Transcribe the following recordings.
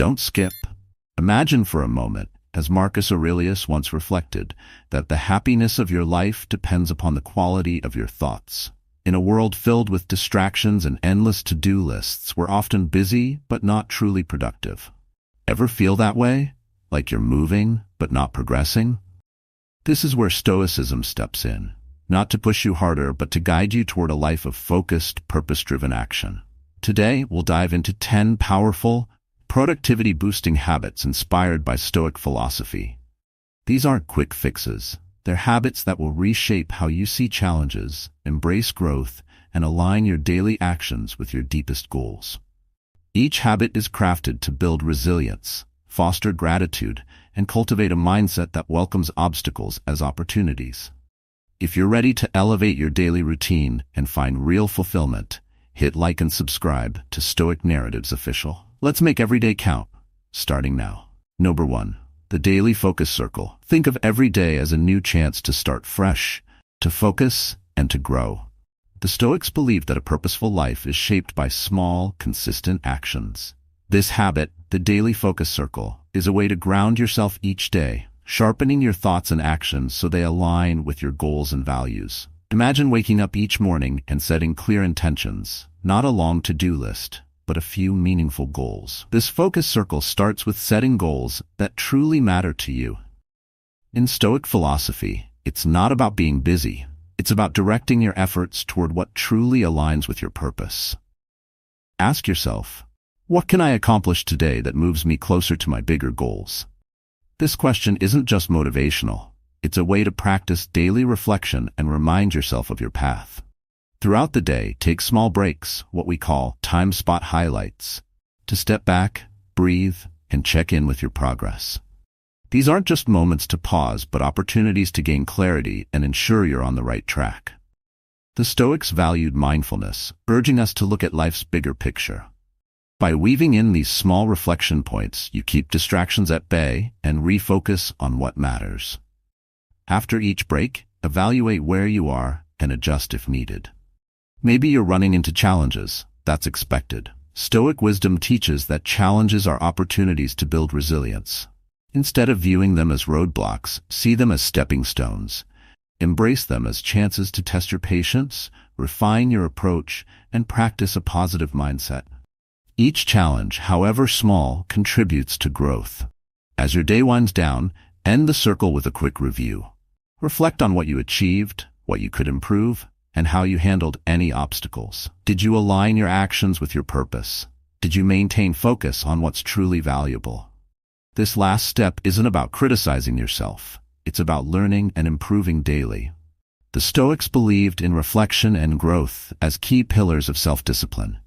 Don't skip. Imagine for a moment, as Marcus Aurelius once reflected, that the happiness of your life depends upon the quality of your thoughts. In a world filled with distractions and endless to-do lists, we're often busy but not truly productive. Ever feel that way? Like you're moving but not progressing? This is where Stoicism steps in, not to push you harder but to guide you toward a life of focused, purpose-driven action. Today, we'll dive into 10 powerful, productivity-boosting habits inspired by Stoic philosophy. These aren't quick fixes. They're habits that will reshape how you see challenges, embrace growth, and align your daily actions with your deepest goals. Each habit is crafted to build resilience, foster gratitude, and cultivate a mindset that welcomes obstacles as opportunities. If you're ready to elevate your daily routine and find real fulfillment, hit like and subscribe to Stoic Narratives Official. Let's make every day count, starting now. Number 1. The Daily Focus Circle. Think of every day as a new chance to start fresh, to focus, and to grow. The Stoics believed that a purposeful life is shaped by small, consistent actions. This habit, the Daily Focus Circle, is a way to ground yourself each day, sharpening your thoughts and actions so they align with your goals and values. Imagine waking up each morning and setting clear intentions, not a long to-do list, but a few meaningful goals. This focus circle starts with setting goals that truly matter to you. In Stoic philosophy, it's not about being busy. It's about directing your efforts toward what truly aligns with your purpose. Ask yourself, what can I accomplish today that moves me closer to my bigger goals? This question isn't just motivational. It's a way to practice daily reflection and remind yourself of your path. Throughout the day, take small breaks, what we call time spot highlights, to step back, breathe, and check in with your progress. These aren't just moments to pause, but opportunities to gain clarity and ensure you're on the right track. The Stoics valued mindfulness, urging us to look at life's bigger picture. By weaving in these small reflection points, you keep distractions at bay and refocus on what matters. After each break, evaluate where you are and adjust if needed. Maybe you're running into challenges. That's expected. Stoic wisdom teaches that challenges are opportunities to build resilience. Instead of viewing them as roadblocks, see them as stepping stones. Embrace them as chances to test your patience, refine your approach, and practice a positive mindset. Each challenge, however small, contributes to growth. As your day winds down, end the circle with a quick review. Reflect on what you achieved, what you could improve, and how you handled any obstacles. Did you align your actions with your purpose? Did you maintain focus on what's truly valuable? This last step isn't about criticizing yourself. It's about learning and improving daily. The Stoics believed in reflection and growth as key pillars of self-discipline.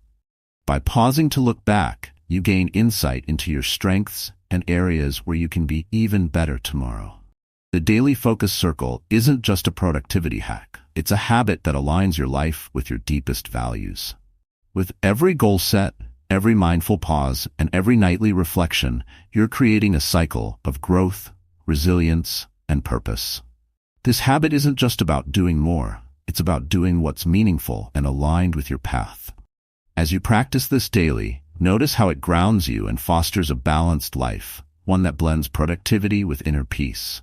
By pausing to look back, you gain insight into your strengths and areas where you can be even better tomorrow. The Daily Focus Circle isn't just a productivity hack. It's a habit that aligns your life with your deepest values. With every goal set, every mindful pause, and every nightly reflection, you're creating a cycle of growth, resilience, and purpose. This habit isn't just about doing more. It's about doing what's meaningful and aligned with your path. As you practice this daily, notice how it grounds you and fosters a balanced life, one that blends productivity with inner peace.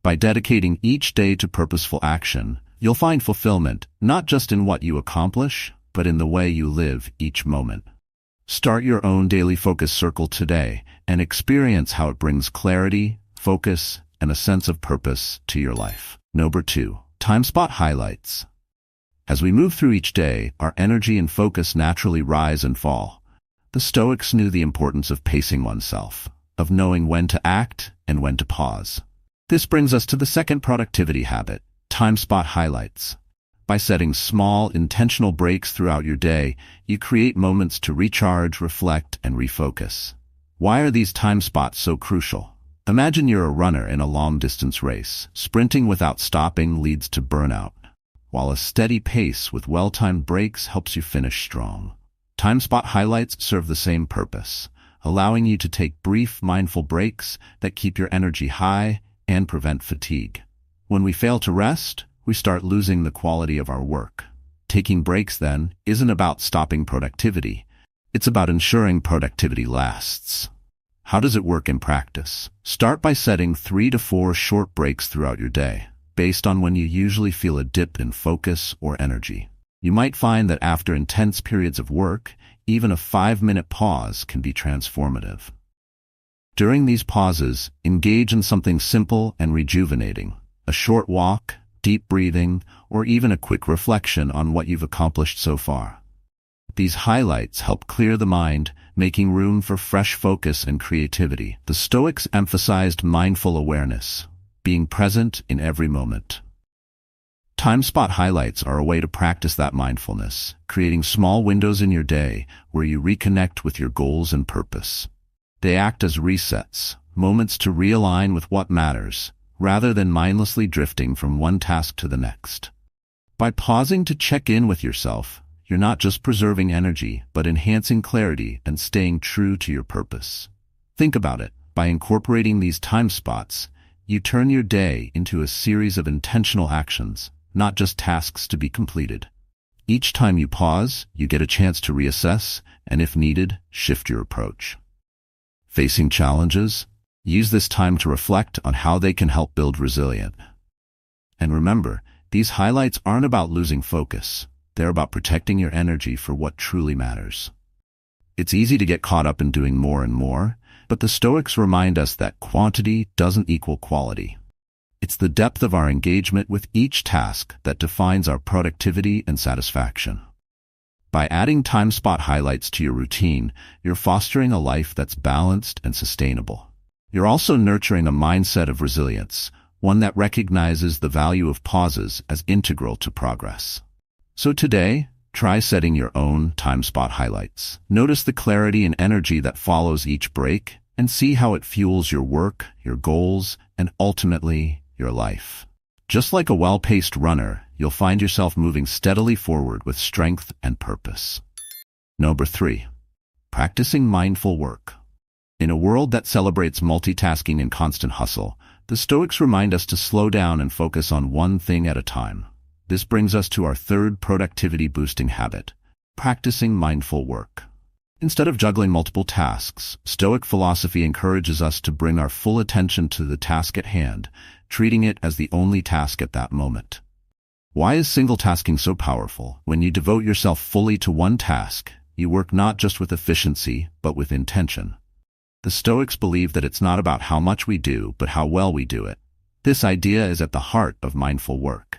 By dedicating each day to purposeful action, you'll find fulfillment not just in what you accomplish, but in the way you live each moment. Start your own daily focus circle today and experience how it brings clarity, focus, and a sense of purpose to your life. Number 2. Time spot highlights. As we move through each day, our energy and focus naturally rise and fall. The Stoics knew the importance of pacing oneself, of knowing when to act and when to pause. This brings us to the second productivity habit, time spot highlights. By setting small, intentional breaks throughout your day, you create moments to recharge, reflect, and refocus. Why are these time spots so crucial? Imagine you're a runner in a long-distance race. Sprinting without stopping leads to burnout, while a steady pace with well-timed breaks helps you finish strong. Time spot highlights serve the same purpose, allowing you to take brief, mindful breaks that keep your energy high and prevent fatigue. When we fail to rest, we start losing the quality of our work. Taking breaks, then, isn't about stopping productivity. It's about ensuring productivity lasts. How does it work in practice? Start by setting 3 to 4 short breaks throughout your day, based on when you usually feel a dip in focus or energy. You might find that after intense periods of work, even a 5-minute pause can be transformative. During these pauses, engage in something simple and rejuvenating, a short walk, deep breathing, or even a quick reflection on what you've accomplished so far. These highlights help clear the mind, making room for fresh focus and creativity. The Stoics emphasized mindful awareness, being present in every moment. Time spot highlights are a way to practice that mindfulness, creating small windows in your day where you reconnect with your goals and purpose. They act as resets, moments to realign with what matters, rather than mindlessly drifting from one task to the next. By pausing to check in with yourself, you're not just preserving energy, but enhancing clarity and staying true to your purpose. Think about it. By incorporating these time spots, you turn your day into a series of intentional actions, not just tasks to be completed. Each time you pause, you get a chance to reassess and, if needed, shift your approach. Facing challenges? Use this time to reflect on how they can help build resilience. And remember, these highlights aren't about losing focus. They're about protecting your energy for what truly matters. It's easy to get caught up in doing more and more, but the Stoics remind us that quantity doesn't equal quality. It's the depth of our engagement with each task that defines our productivity and satisfaction. By adding time spot highlights to your routine, you're fostering a life that's balanced and sustainable. You're also nurturing a mindset of resilience, one that recognizes the value of pauses as integral to progress. So today, try setting your own time spot highlights. Notice the clarity and energy that follows each break, and see how it fuels your work, your goals, and ultimately, your life. Just like a well-paced runner, you'll find yourself moving steadily forward with strength and purpose. Number 3. Practicing mindful work. In a world that celebrates multitasking and constant hustle, the Stoics remind us to slow down and focus on one thing at a time. This brings us to our third productivity-boosting habit, practicing mindful work. Instead of juggling multiple tasks, Stoic philosophy encourages us to bring our full attention to the task at hand, treating it as the only task at that moment. Why is single-tasking so powerful? When you devote yourself fully to one task, you work not just with efficiency, but with intention. The Stoics believe that it's not about how much we do, but how well we do it. This idea is at the heart of mindful work,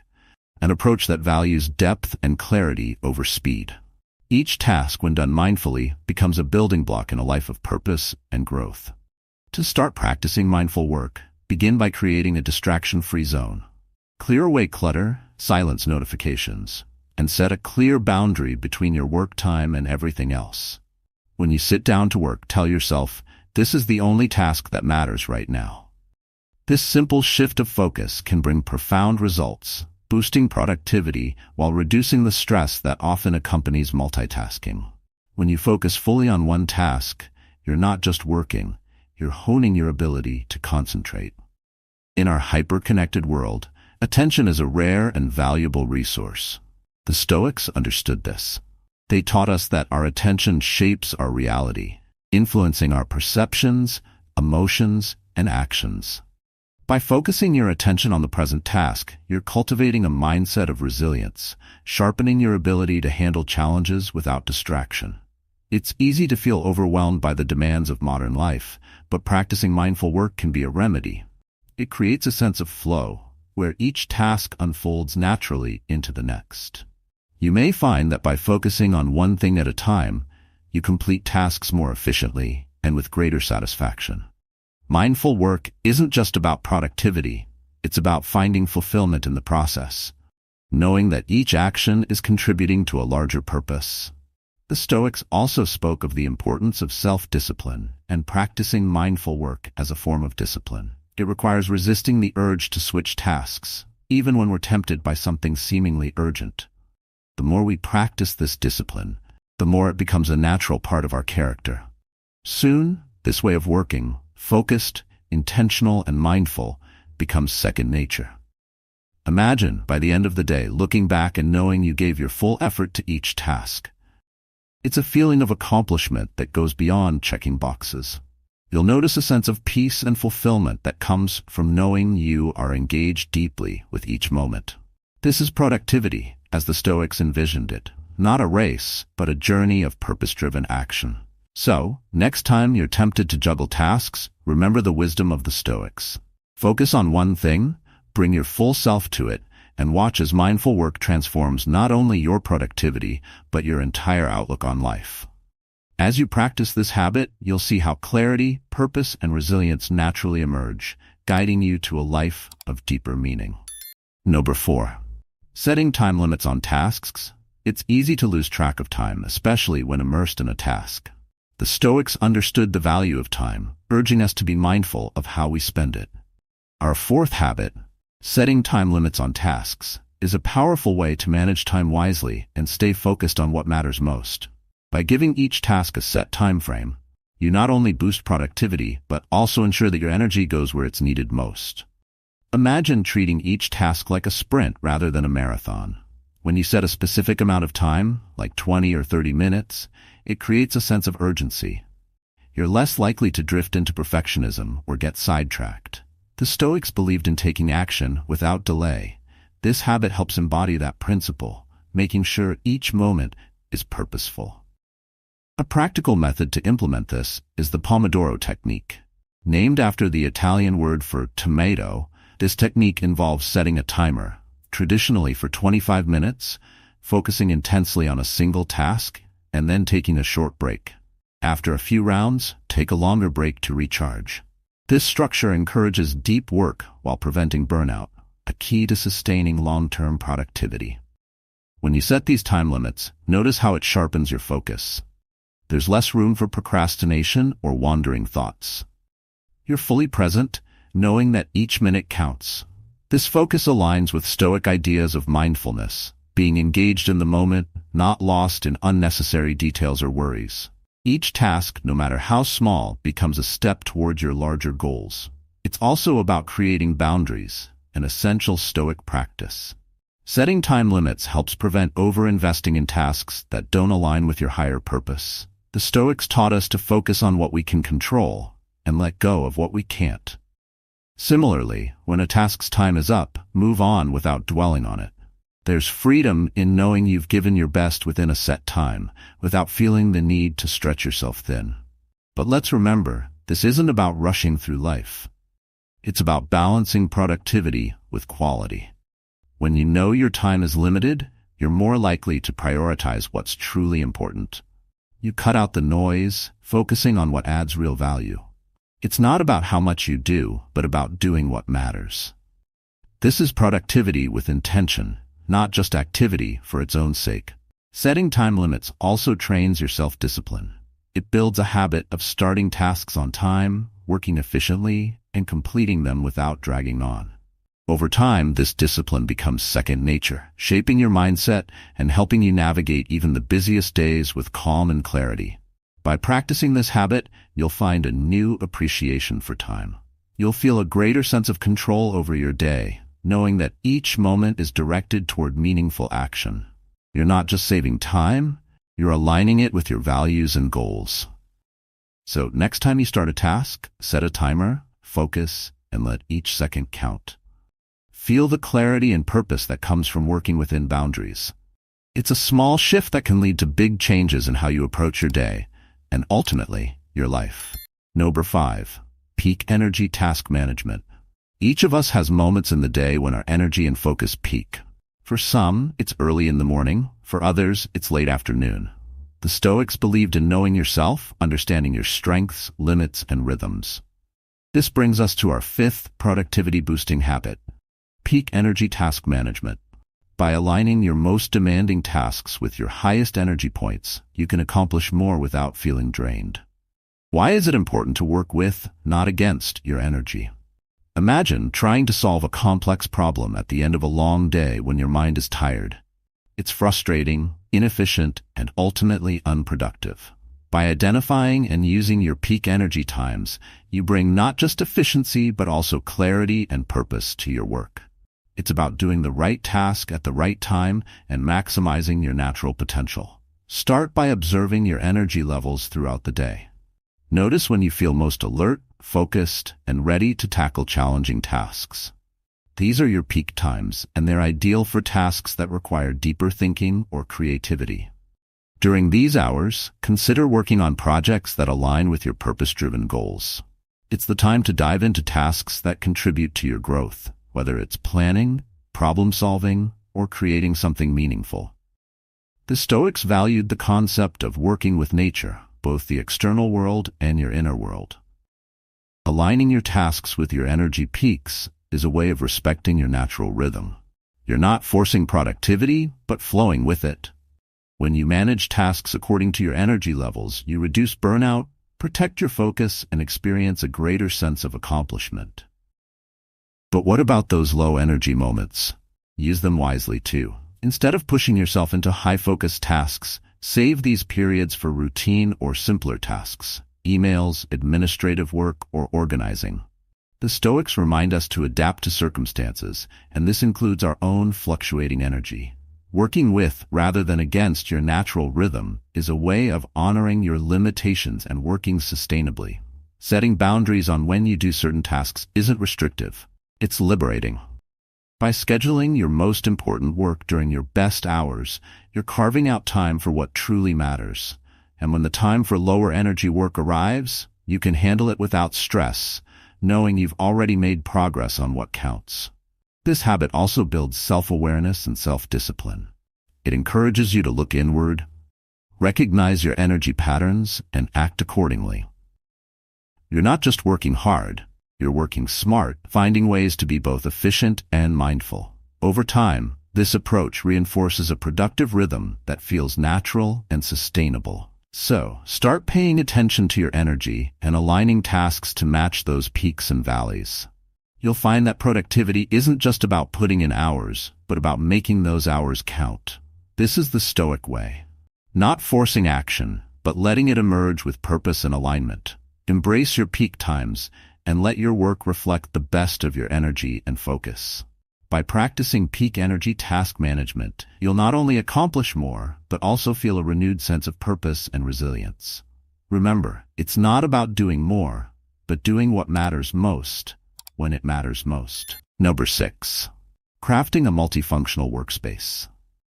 an approach that values depth and clarity over speed. Each task, when done mindfully, becomes a building block in a life of purpose and growth. To start practicing mindful work, begin by creating a distraction-free zone. Clear away clutter, silence notifications, and set a clear boundary between your work time and everything else. When you sit down to work, tell yourself, this is the only task that matters right now. This simple shift of focus can bring profound results, boosting productivity while reducing the stress that often accompanies multitasking. When you focus fully on one task, you're not just working, you're honing your ability to concentrate. In our hyper-connected world, attention is a rare and valuable resource. The Stoics understood this. They taught us that our attention shapes our reality, influencing our perceptions, emotions, and actions. By focusing your attention on the present task, you're cultivating a mindset of resilience, sharpening your ability to handle challenges without distraction. It's easy to feel overwhelmed by the demands of modern life, but practicing mindful work can be a remedy. It creates a sense of flow, where each task unfolds naturally into the next. You may find that by focusing on one thing at a time, you complete tasks more efficiently and with greater satisfaction. Mindful work isn't just about productivity, it's about finding fulfillment in the process, knowing that each action is contributing to a larger purpose. The Stoics also spoke of the importance of self-discipline and practicing mindful work as a form of discipline. It requires resisting the urge to switch tasks, even when we're tempted by something seemingly urgent. The more we practice this discipline, the more it becomes a natural part of our character. Soon, this way of working, focused, intentional, and mindful, becomes second nature. Imagine, by the end of the day, looking back and knowing you gave your full effort to each task. It's a feeling of accomplishment that goes beyond checking boxes. You'll notice a sense of peace and fulfillment that comes from knowing you are engaged deeply with each moment. This is productivity, as the Stoics envisioned it. Not a race, but a journey of purpose-driven action. So, next time you're tempted to juggle tasks, remember the wisdom of the Stoics. Focus on one thing, bring your full self to it, and watch as mindful work transforms not only your productivity, but your entire outlook on life. As you practice this habit, you'll see how clarity, purpose, and resilience naturally emerge, guiding you to a life of deeper meaning. Number 4. Setting time limits on tasks. It's easy to lose track of time, especially when immersed in a task. The Stoics understood the value of time, urging us to be mindful of how we spend it. Our 4th habit, setting time limits on tasks, is a powerful way to manage time wisely and stay focused on what matters most. By giving each task a set time frame, you not only boost productivity, but also ensure that your energy goes where it's needed most. Imagine treating each task like a sprint rather than a marathon. When you set a specific amount of time, like 20 or 30 minutes, it creates a sense of urgency. You're less likely to drift into perfectionism or get sidetracked. The Stoics believed in taking action without delay. This habit helps embody that principle, making sure each moment is purposeful. A practical method to implement this is the Pomodoro technique. Named after the Italian word for tomato, this technique involves setting a timer, traditionally for 25 minutes, focusing intensely on a single task, and then taking a short break. After a few rounds, take a longer break to recharge. This structure encourages deep work while preventing burnout, a key to sustaining long-term productivity. When you set these time limits, notice how it sharpens your focus. There's less room for procrastination or wandering thoughts. You're fully present, knowing that each minute counts. This focus aligns with Stoic ideas of mindfulness, being engaged in the moment, not lost in unnecessary details or worries. Each task, no matter how small, becomes a step toward your larger goals. It's also about creating boundaries, an essential Stoic practice. Setting time limits helps prevent over-investing in tasks that don't align with your higher purpose. The Stoics taught us to focus on what we can control and let go of what we can't. Similarly, when a task's time is up, move on without dwelling on it. There's freedom in knowing you've given your best within a set time, without feeling the need to stretch yourself thin. But let's remember, this isn't about rushing through life. It's about balancing productivity with quality. When you know your time is limited, you're more likely to prioritize what's truly important. You cut out the noise, focusing on what adds real value. It's not about how much you do, but about doing what matters. This is productivity with intention, not just activity for its own sake. Setting time limits also trains your self-discipline. It builds a habit of starting tasks on time, working efficiently, and completing them without dragging on. Over time, this discipline becomes second nature, shaping your mindset and helping you navigate even the busiest days with calm and clarity. By practicing this habit, you'll find a new appreciation for time. You'll feel a greater sense of control over your day, knowing that each moment is directed toward meaningful action. You're not just saving time, you're aligning it with your values and goals. So next time you start a task, set a timer, focus, and let each second count. Feel the clarity and purpose that comes from working within boundaries. It's a small shift that can lead to big changes in how you approach your day, and ultimately, your life. Number 5. Peak energy task management. Each of us has moments in the day when our energy and focus peak. For some, it's early in the morning. For others, it's late afternoon. The Stoics believed in knowing yourself, understanding your strengths, limits, and rhythms. This brings us to our 5th productivity-boosting habit, peak energy task management. By aligning your most demanding tasks with your highest energy points, you can accomplish more without feeling drained. Why is it important to work with, not against, your energy? Imagine trying to solve a complex problem at the end of a long day when your mind is tired. It's frustrating, inefficient, and ultimately unproductive. By identifying and using your peak energy times, you bring not just efficiency but also clarity and purpose to your work. It's about doing the right task at the right time and maximizing your natural potential. Start by observing your energy levels throughout the day. Notice when you feel most alert, focused, and ready to tackle challenging tasks. These are your peak times, and they're ideal for tasks that require deeper thinking or creativity. During these hours, consider working on projects that align with your purpose-driven goals. It's the time to dive into tasks that contribute to your growth, whether it's planning, problem-solving, or creating something meaningful. The Stoics valued the concept of working with nature, both the external world and your inner world. Aligning your tasks with your energy peaks is a way of respecting your natural rhythm. You're not forcing productivity, but flowing with it. When you manage tasks according to your energy levels, you reduce burnout, protect your focus, and experience a greater sense of accomplishment. But what about those low-energy moments? Use them wisely too. Instead of pushing yourself into high-focus tasks, save these periods for routine or simpler tasks, emails, administrative work, or organizing. The Stoics remind us to adapt to circumstances, and this includes our own fluctuating energy. Working with, rather than against, your natural rhythm is a way of honoring your limitations and working sustainably. Setting boundaries on when you do certain tasks isn't restrictive. It's liberating. By scheduling your most important work during your best hours, you're carving out time for what truly matters. And when the time for lower energy work arrives, you can handle it without stress, knowing you've already made progress on what counts. This habit also builds self-awareness and self-discipline. It encourages you to look inward, recognize your energy patterns, and act accordingly. You're not just working hard, you're working smart, finding ways to be both efficient and mindful. Over time, this approach reinforces a productive rhythm that feels natural and sustainable. So, start paying attention to your energy and aligning tasks to match those peaks and valleys. You'll find that productivity isn't just about putting in hours, but about making those hours count. This is the Stoic way. Not forcing action, but letting it emerge with purpose and alignment. Embrace your peak times and let your work reflect the best of your energy and focus. By practicing peak energy task management, you'll not only accomplish more, but also feel a renewed sense of purpose and resilience. Remember, it's not about doing more, but doing what matters most, when it matters most. Number 6. Crafting a multifunctional workspace.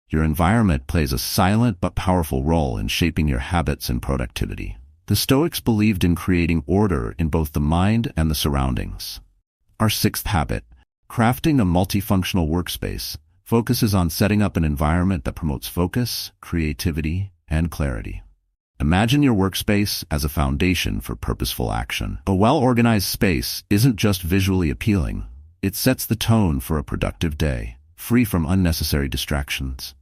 Your environment plays a silent but powerful role in shaping your habits and productivity. The Stoics believed in creating order in both the mind and the surroundings. Our 6th habit, crafting a multifunctional workspace, focuses on setting up an environment that promotes focus, creativity, and clarity. Imagine your workspace as a foundation for purposeful action. A well-organized space isn't just visually appealing, it sets the tone for a productive day, free from unnecessary distractions.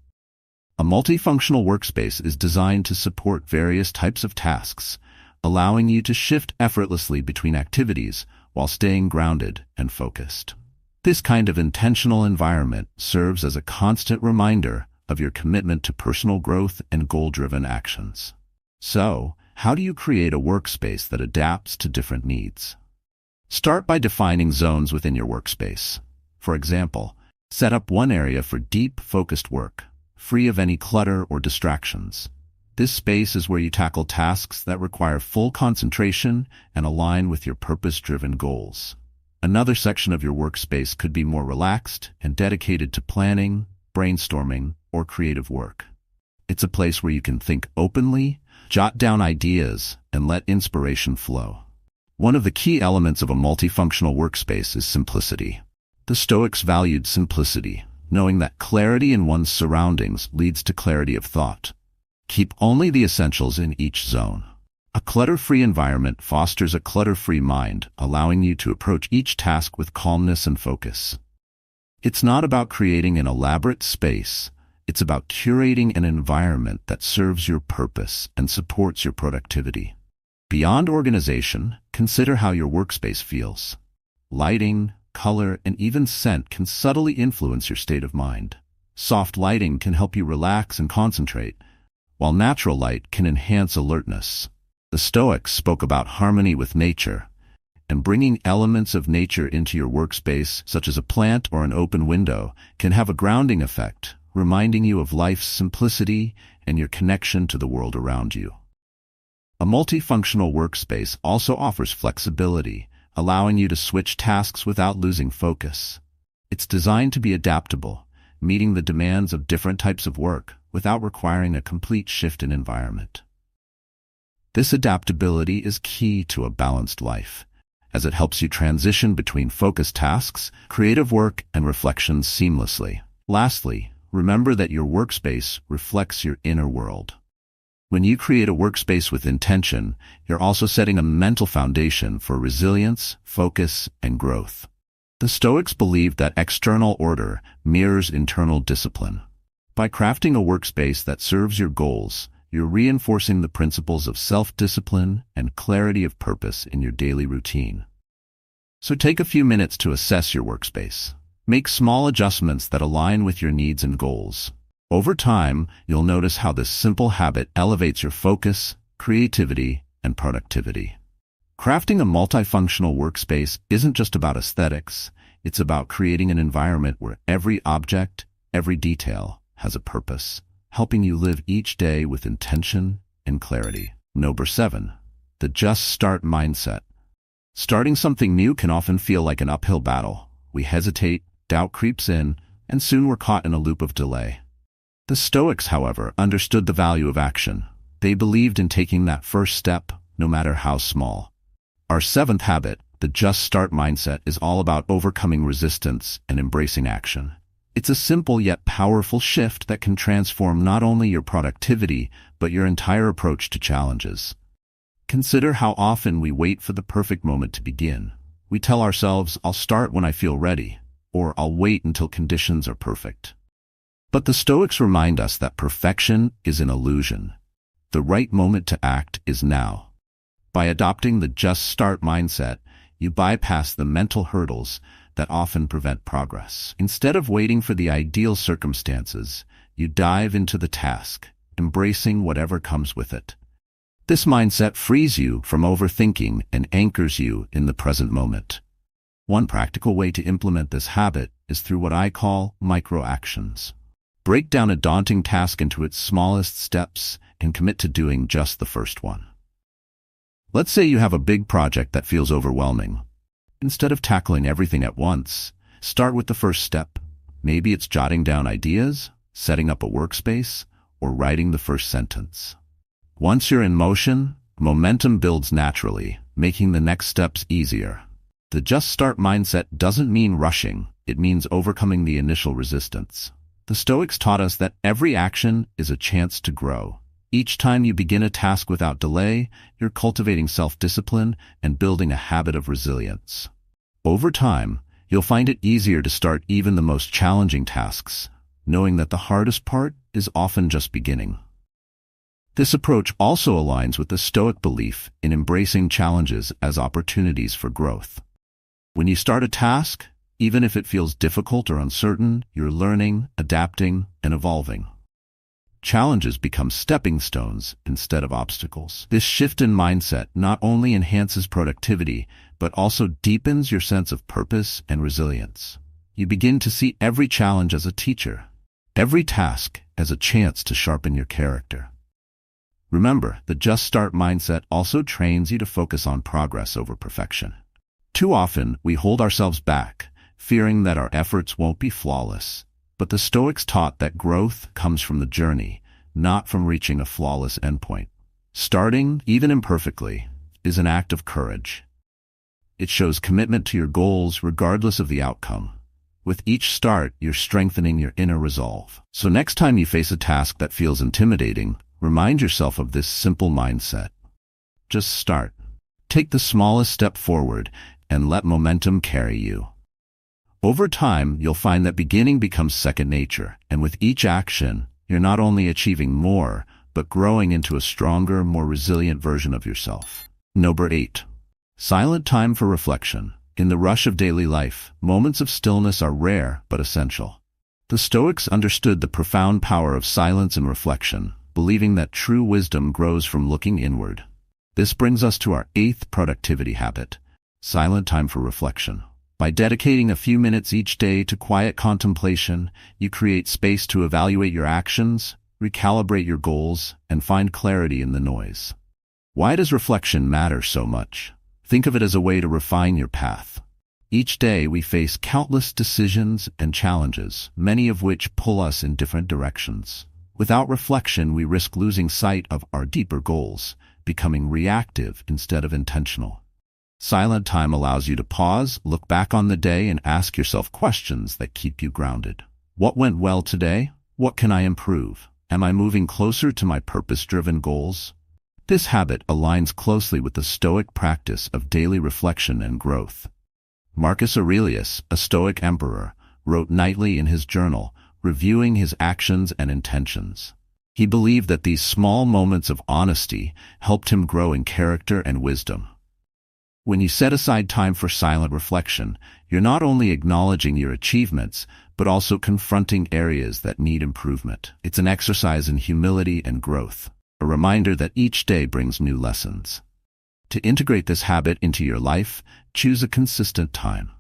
A multifunctional workspace is designed to support various types of tasks, allowing you to shift effortlessly between activities while staying grounded and focused. This kind of intentional environment serves as a constant reminder of your commitment to personal growth and goal-driven actions. So, how do you create a workspace that adapts to different needs? Start by defining zones within your workspace. For example, set up one area for deep, focused work, free of any clutter or distractions. This space is where you tackle tasks that require full concentration and align with your purpose-driven goals. Another section of your workspace could be more relaxed and dedicated to planning, brainstorming, or creative work. It's a place where you can think openly, jot down ideas, and let inspiration flow. One of the key elements of a multifunctional workspace is simplicity. The Stoics valued simplicity, knowing that clarity in one's surroundings leads to clarity of thought. Keep only the essentials in each zone. A clutter-free environment fosters a clutter-free mind, allowing you to approach each task with calmness and focus. It's not about creating an elaborate space, it's about curating an environment that serves your purpose and supports your productivity. Beyond organization, consider how your workspace feels. Lighting, color, and even scent can subtly influence your state of mind. Soft lighting can help you relax and concentrate, while natural light can enhance alertness. The Stoics spoke about harmony with nature, and bringing elements of nature into your workspace, such as a plant or an open window, can have a grounding effect, reminding you of life's simplicity and your connection to the world around you. A multifunctional workspace also offers flexibility, allowing you to switch tasks without losing focus. It's designed to be adaptable, meeting the demands of different types of work without requiring a complete shift in environment. This adaptability is key to a balanced life, as it helps you transition between focused tasks, creative work, and reflections seamlessly. Lastly, remember that your workspace reflects your inner world. When you create a workspace with intention, you're also setting a mental foundation for resilience, focus, and growth. The Stoics believed that external order mirrors internal discipline. By crafting a workspace that serves your goals, you're reinforcing the principles of self-discipline and clarity of purpose in your daily routine. So take a few minutes to assess your workspace. Make small adjustments that align with your needs and goals. Over time, you'll notice how this simple habit elevates your focus, creativity, and productivity. Crafting a multifunctional workspace isn't just about aesthetics, it's about creating an environment where every object, every detail, has a purpose, helping you live each day with intention and clarity. Number 7. The just start mindset. Starting something new can often feel like an uphill battle. We hesitate, doubt creeps in, and soon we're caught in a loop of delay. The Stoics, however, understood the value of action. They believed in taking that first step, no matter how small. Our 7th habit, the just start mindset, is all about overcoming resistance and embracing action. It's a simple yet powerful shift that can transform not only your productivity, but your entire approach to challenges. Consider how often we wait for the perfect moment to begin. We tell ourselves, "I'll start when I feel ready," or "I'll wait until conditions are perfect." But the Stoics remind us that perfection is an illusion. The right moment to act is now. By adopting the just start mindset, you bypass the mental hurdles that often prevent progress. Instead of waiting for the ideal circumstances, you dive into the task, embracing whatever comes with it. This mindset frees you from overthinking and anchors you in the present moment. One practical way to implement this habit is through what I call micro-actions. Break down a daunting task into its smallest steps and commit to doing just the first one. Let's say you have a big project that feels overwhelming. Instead of tackling everything at once, start with the first step. Maybe it's jotting down ideas, setting up a workspace, or writing the first sentence. Once you're in motion, momentum builds naturally, making the next steps easier. The just start mindset doesn't mean rushing, it means overcoming the initial resistance. The Stoics taught us that every action is a chance to grow. Each time you begin a task without delay, you're cultivating self-discipline and building a habit of resilience. Over time, you'll find it easier to start even the most challenging tasks, knowing that the hardest part is often just beginning. This approach also aligns with the Stoic belief in embracing challenges as opportunities for growth. When you start a task, even if it feels difficult or uncertain, you're learning, adapting, and evolving. Challenges become stepping stones instead of obstacles. This shift in mindset not only enhances productivity, but also deepens your sense of purpose and resilience. You begin to see every challenge as a teacher, every task as a chance to sharpen your character. Remember, the just start mindset also trains you to focus on progress over perfection. Too often, we hold ourselves back, fearing that our efforts won't be flawless. But the Stoics taught that growth comes from the journey, not from reaching a flawless endpoint. Starting, even imperfectly, is an act of courage. It shows commitment to your goals regardless of the outcome. With each start, you're strengthening your inner resolve. So next time you face a task that feels intimidating, remind yourself of this simple mindset. Just start. Take the smallest step forward and let momentum carry you. Over time, you'll find that beginning becomes second nature, and with each action, you're not only achieving more, but growing into a stronger, more resilient version of yourself. Number 8. Silent time for reflection. In the rush of daily life, moments of stillness are rare but essential. The Stoics understood the profound power of silence and reflection, believing that true wisdom grows from looking inward. This brings us to our 8th productivity habit, silent time for reflection. By dedicating a few minutes each day to quiet contemplation, you create space to evaluate your actions, recalibrate your goals, and find clarity in the noise. Why does reflection matter so much? Think of it as a way to refine your path. Each day we face countless decisions and challenges, many of which pull us in different directions. Without reflection, we risk losing sight of our deeper goals, becoming reactive instead of intentional. Silent time allows you to pause, look back on the day, and ask yourself questions that keep you grounded. What went well today? What can I improve? Am I moving closer to my purpose-driven goals? This habit aligns closely with the Stoic practice of daily reflection and growth. Marcus Aurelius, a Stoic emperor, wrote nightly in his journal, reviewing his actions and intentions. He believed that these small moments of honesty helped him grow in character and wisdom. When you set aside time for silent reflection, you're not only acknowledging your achievements, but also confronting areas that need improvement. It's an exercise in humility and growth, a reminder that each day brings new lessons. To integrate this habit into your life, choose a consistent time.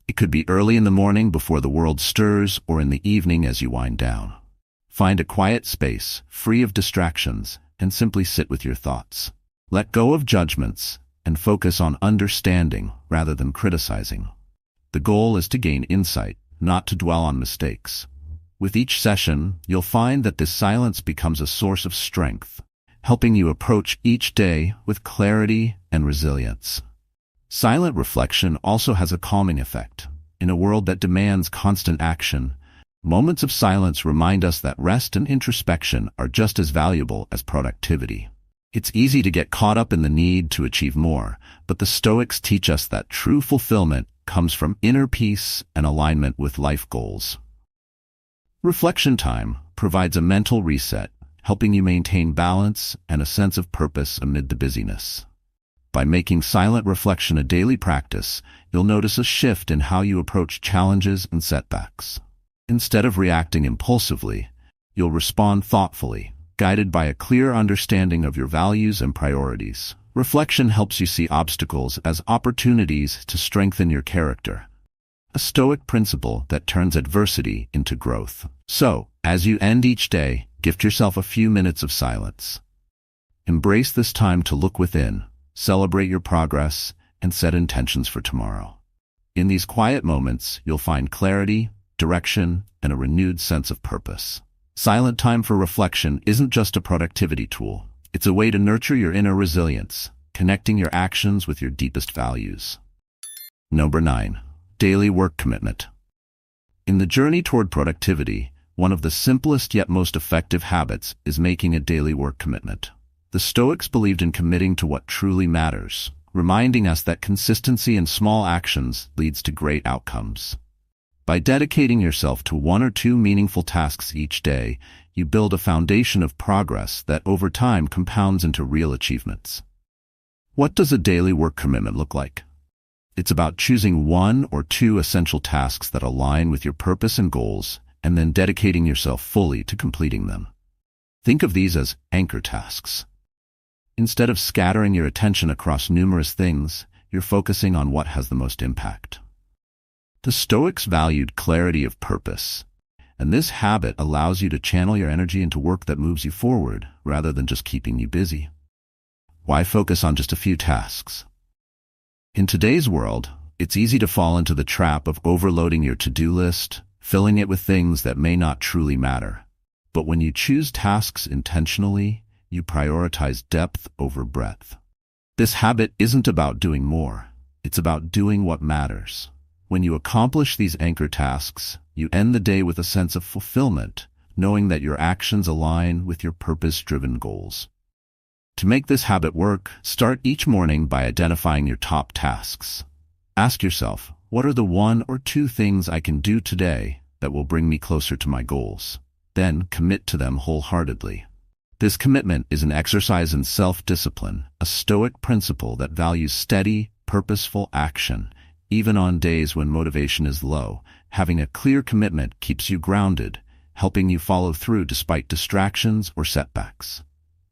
It could be early in the morning before the world stirs, or in the evening as you wind down. Find a quiet space, free of distractions, and simply sit with your thoughts. Let go of judgments and focus on understanding rather than criticizing. The goal is to gain insight, not to dwell on mistakes. With each session, you'll find that this silence becomes a source of strength, helping you approach each day with clarity and resilience. Silent reflection also has a calming effect. In a world that demands constant action, moments of silence remind us that rest and introspection are just as valuable as productivity. It's easy to get caught up in the need to achieve more, but the Stoics teach us that true fulfillment comes from inner peace and alignment with life goals. Reflection time provides a mental reset, helping you maintain balance and a sense of purpose amid the busyness. By making silent reflection a daily practice, you'll notice a shift in how you approach challenges and setbacks. Instead of reacting impulsively, you'll respond thoughtfully, guided by a clear understanding of your values and priorities. Reflection helps you see obstacles as opportunities to strengthen your character, a Stoic principle that turns adversity into growth. So, as you end each day, gift yourself a few minutes of silence. Embrace this time to look within, celebrate your progress, and set intentions for tomorrow. In these quiet moments, you'll find clarity, direction, and a renewed sense of purpose. Silent time for reflection isn't just a productivity tool. It's a way to nurture your inner resilience, connecting your actions with your deepest values. Number 9. Daily work commitment. In the journey toward productivity, one of the simplest yet most effective habits is making a daily work commitment. The Stoics believed in committing to what truly matters, reminding us that consistency in small actions leads to great outcomes. By dedicating yourself to one or two meaningful tasks each day, you build a foundation of progress that over time compounds into real achievements. What does a daily work commitment look like? It's about choosing one or two essential tasks that align with your purpose and goals, and then dedicating yourself fully to completing them. Think of these as anchor tasks. Instead of scattering your attention across numerous things, you're focusing on what has the most impact. The Stoics valued clarity of purpose, and this habit allows you to channel your energy into work that moves you forward rather than just keeping you busy. Why focus on just a few tasks? In today's world, it's easy to fall into the trap of overloading your to-do list, filling it with things that may not truly matter. But when you choose tasks intentionally, you prioritize depth over breadth. This habit isn't about doing more. It's about doing what matters. When you accomplish these anchor tasks, you end the day with a sense of fulfillment, knowing that your actions align with your purpose-driven goals. To make this habit work, start each morning by identifying your top tasks. Ask yourself, what are the one or two things I can do today that will bring me closer to my goals? Then commit to them wholeheartedly. This commitment is an exercise in self-discipline, a Stoic principle that values steady, purposeful action. Even on days when motivation is low, having a clear commitment keeps you grounded, helping you follow through despite distractions or setbacks.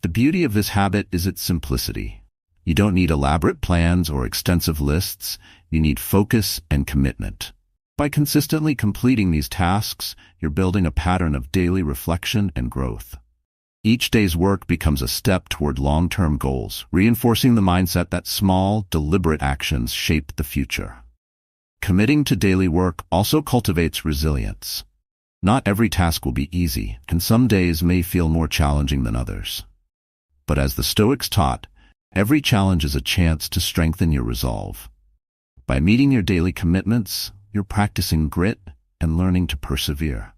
The beauty of this habit is its simplicity. You don't need elaborate plans or extensive lists. You need focus and commitment. By consistently completing these tasks, you're building a pattern of daily reflection and growth. Each day's work becomes a step toward long-term goals, reinforcing the mindset that small, deliberate actions shape the future. Committing to daily work also cultivates resilience. Not every task will be easy, and some days may feel more challenging than others. But as the Stoics taught, every challenge is a chance to strengthen your resolve. By meeting your daily commitments, you're practicing grit and learning to persevere.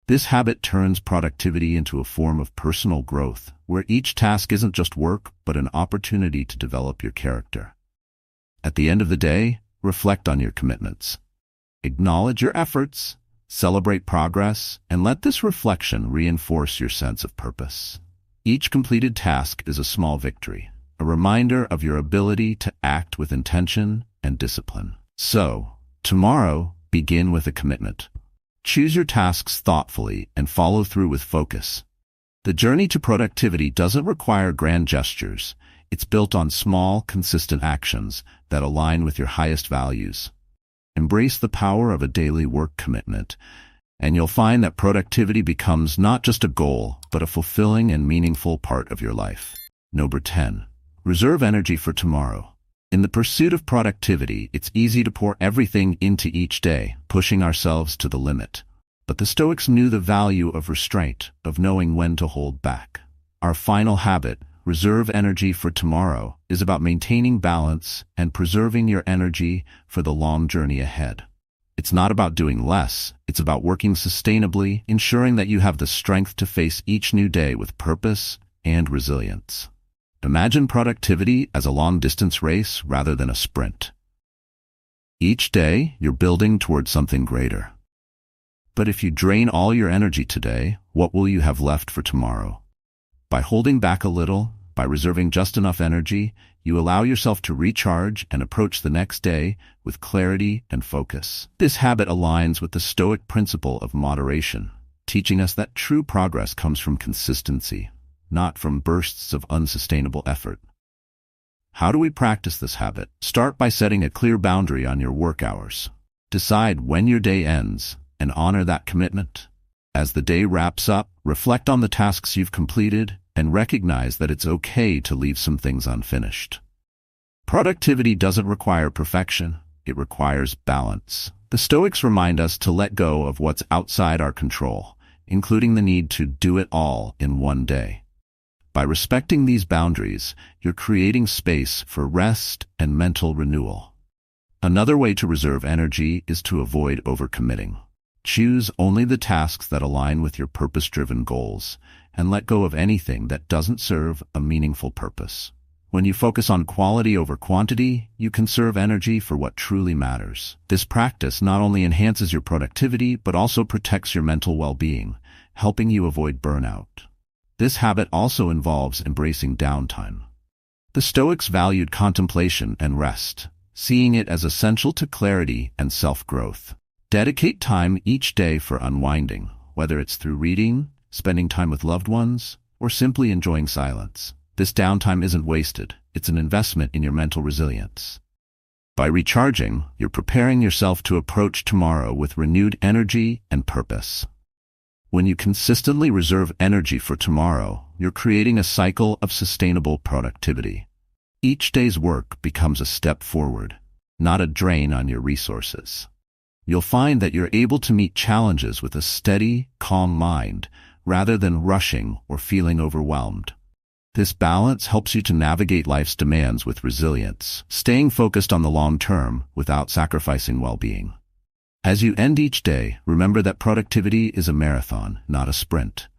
This habit turns productivity into a form of personal growth, where each task isn't just work, but an opportunity to develop your character. At the end of the day, reflect on your commitments. Acknowledge your efforts, celebrate progress, and let this reflection reinforce your sense of purpose. Each completed task is a small victory, a reminder of your ability to act with intention and discipline. So, tomorrow, begin with a commitment. Choose your tasks thoughtfully and follow through with focus. The journey to productivity doesn't require grand gestures. It's built on small, consistent actions that align with your highest values. Embrace the power of a daily work commitment, and you'll find that productivity becomes not just a goal, but a fulfilling and meaningful part of your life. Number 10. Reserve energy for tomorrow. In the pursuit of productivity, it's easy to pour everything into each day, pushing ourselves to the limit. But the Stoics knew the value of restraint, of knowing when to hold back. Our final habit, reserve energy for tomorrow, is about maintaining balance and preserving your energy for the long journey ahead. It's not about doing less, it's about working sustainably, ensuring that you have the strength to face each new day with purpose and resilience. Imagine productivity as a long-distance race rather than a sprint. Each day, you're building towards something greater. But if you drain all your energy today, what will you have left for tomorrow? By holding back a little, by reserving just enough energy, you allow yourself to recharge and approach the next day with clarity and focus. This habit aligns with the Stoic principle of moderation, teaching us that true progress comes from consistency, not from bursts of unsustainable effort. How do we practice this habit? Start by setting a clear boundary on your work hours. Decide when your day ends and honor that commitment. As the day wraps up, reflect on the tasks you've completed and recognize that it's okay to leave some things unfinished. Productivity doesn't require perfection, it requires balance. The Stoics remind us to let go of what's outside our control, including the need to do it all in one day. By respecting these boundaries, you're creating space for rest and mental renewal. Another way to reserve energy is to avoid overcommitting. Choose only the tasks that align with your purpose-driven goals, and let go of anything that doesn't serve a meaningful purpose. When you focus on quality over quantity, you conserve energy for what truly matters. This practice not only enhances your productivity, but also protects your mental well-being, helping you avoid burnout. This habit also involves embracing downtime. The Stoics valued contemplation and rest, seeing it as essential to clarity and self-growth. Dedicate time each day for unwinding, whether it's through reading, spending time with loved ones, or simply enjoying silence. This downtime isn't wasted, it's an investment in your mental resilience. By recharging, you're preparing yourself to approach tomorrow with renewed energy and purpose. When you consistently reserve energy for tomorrow, you're creating a cycle of sustainable productivity. Each day's work becomes a step forward, not a drain on your resources. You'll find that you're able to meet challenges with a steady, calm mind, rather than rushing or feeling overwhelmed. This balance helps you to navigate life's demands with resilience, staying focused on the long term without sacrificing well-being. As you end each day, remember that productivity is a marathon, not a sprint.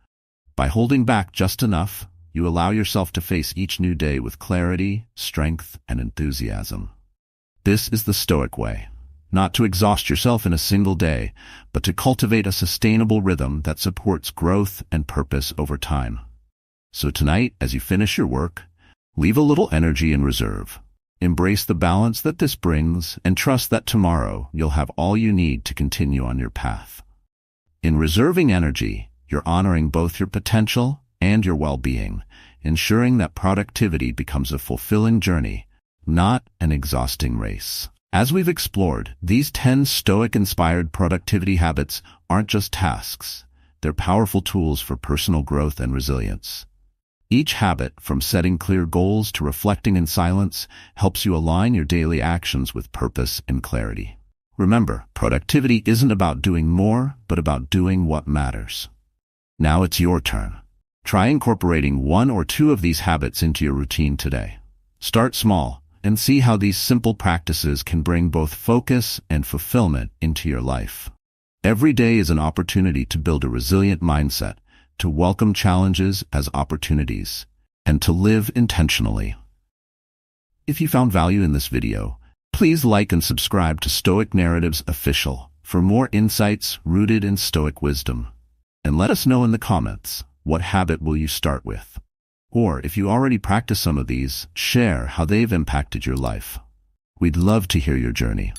By holding back just enough, you allow yourself to face each new day with clarity, strength, and enthusiasm. This is the Stoic way. Not to exhaust yourself in a single day, but to cultivate a sustainable rhythm that supports growth and purpose over time. So tonight, as you finish your work, leave a little energy in reserve. Embrace the balance that this brings, and trust that tomorrow you'll have all you need to continue on your path. In reserving energy, you're honoring both your potential and your well-being, ensuring that productivity becomes a fulfilling journey, not an exhausting race. As we've explored, these 10 Stoic-inspired productivity habits aren't just tasks. they're powerful tools for personal growth and resilience. Each habit, from setting clear goals to reflecting in silence, helps you align your daily actions with purpose and clarity. Remember, productivity isn't about doing more, but about doing what matters. Now it's your turn. Try incorporating one or two of these habits into your routine today. Start small and see how these simple practices can bring both focus and fulfillment into your life. Every day is an opportunity to build a resilient mindset, to welcome challenges as opportunities, and to live intentionally. If you found value in this video, please like and subscribe to Stoic Narratives Official for more insights rooted in Stoic wisdom. And let us know in the comments, what habit will you start with? Or if you already practice some of these, share how they've impacted your life. We'd love to hear your journey.